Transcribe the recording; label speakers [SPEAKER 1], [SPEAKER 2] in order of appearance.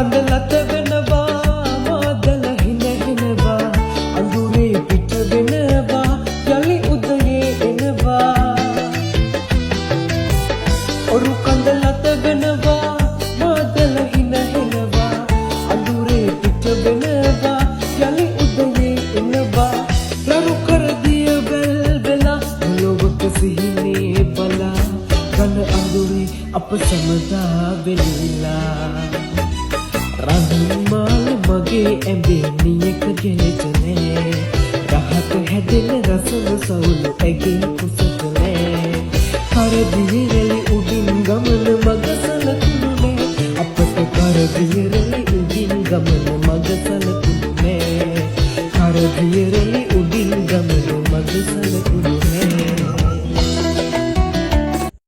[SPEAKER 1] කඳලත වෙනවා මාදල හින හිනවා අඳුරේ පිට වෙනවා යලි උදයේ එනවා ඔරු කඳලත වෙනවා මාදල හින හිනවා අඳුරේ පිට වෙනවා යලි උදයේ එනවා රරු කර දිය බෙල් බෙලා ලොවක සිහිනේ බලා කන අඳුරේ අප සමදා වෙලිලා රන්මාල මගේ ඇඹේ නියක ගෙලෙතනේ රහත හැදෙන රසව සවුළු ඇගේ කුසතනේ කරදියරලි උඩින් ගමන මග සලකුණුනේ අපට කරදියරලි උඩින් ගමන මග සලකුණුනේ කරදියරලි උඩින් ගමන මග සලකුණුනේ